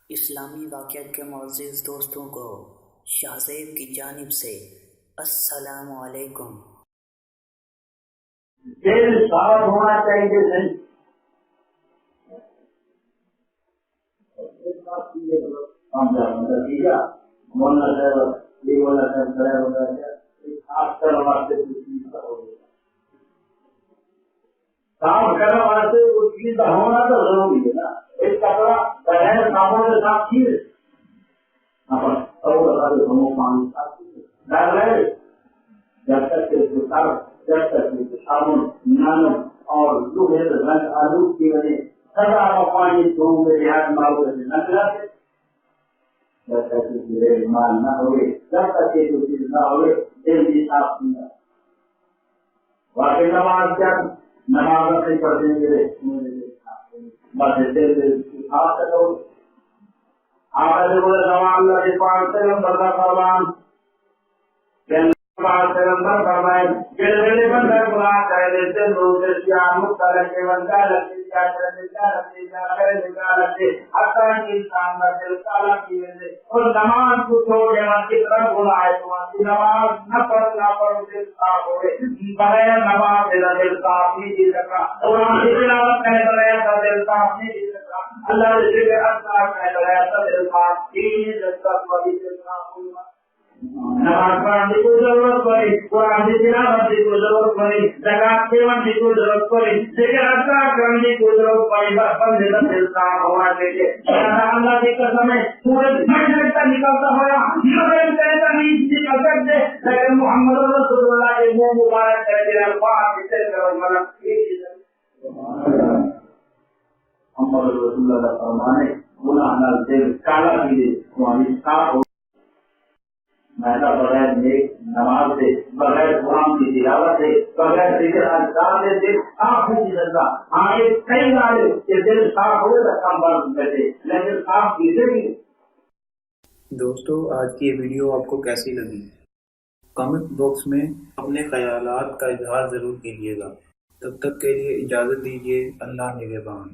اسلامی واقعات کے معزز دوستوں کو شاہزیب کی جانب سے السلام علیکم۔ دل صاف ہونا چاہیے نہیں، مولانا صاحب یہ مولانا صاحب کھڑے ہو گئے آپ کرنے واسطے صاف کرنے واسطے اس چیز کا ہونا تو ضروری ہے نا۔ ایک کپڑا بغیر صابن کے صاف کی جب تک جب تک صابن نرم اور رنگ آلود کی وجہ سزا کا پانی دھوؤں میں دیہات مارو نہ چلاتے، جب تک مال نہ ہوئے، جب تک یہ چیز نہ ہوئے دل بھی صاف نہیں ہے۔ واقعی نماز کیا نماز نہیں پڑھنے کے بس دل صاف کرو۔ آپ اللہ کے پاس سے بردہ فرمان فرمائے میرے بندر گنا کر لیتے لوگ کے بندہ رکھے کیا رکھے اصل انسان کا دل کالا کیے اور نماز کو چھوڑے کتنا گنا ہے تمہاری نماز نہ پڑھ دل صاف ہوئے بغیر نماز دل صاف نہیں دے سکا قرآن کی تلاوت کہہ رہا تھا دل صاف نہیں دے سکا، اللہ کے ذکر اذکار کہہ رہا تھا دل صاف نہیں دے سکا، دل صاف ہوئی نماز پڑھنے کو ضرورت پڑی، قرآن کی تلاوت کو ضرورت پڑی، زکات دینے کی ضرورت پڑی، ذکر اذکار کرنے کی ضرورت پڑی، بس بندے کا دل صاف ہونا چاہیے۔ اللہ کی قسم ہے سورج محنت کا نکلتا ہوا مگر کہتا نہیں نکل سکتے، لیکن محمد رسول اللہ کے منہ مبارک کہتے ہیں الفاظ سے کرو مطلب محمد رسول اللہ فرمانے گناہ نہ دل کالا کیے تمہاری صاف ہو۔ میرا بغیر نیک نماز سے، بغیر قرآن کی تلاوت سے، بغیر ذکر اذکار سے دل صاف نہیں سکتا۔ آگے کئی آئے کہ دل صاف ہو سکتا بند بیٹھے لیکن صاف کیسے بھی۔ دوستو آج کی یہ ویڈیو آپ کو کیسی لگی؟ کمنٹ باکس میں اپنے خیالات کا اظہار ضرور کیجیے گا۔ تب تک کے لیے اجازت دیجیے، اللہ نگہبان۔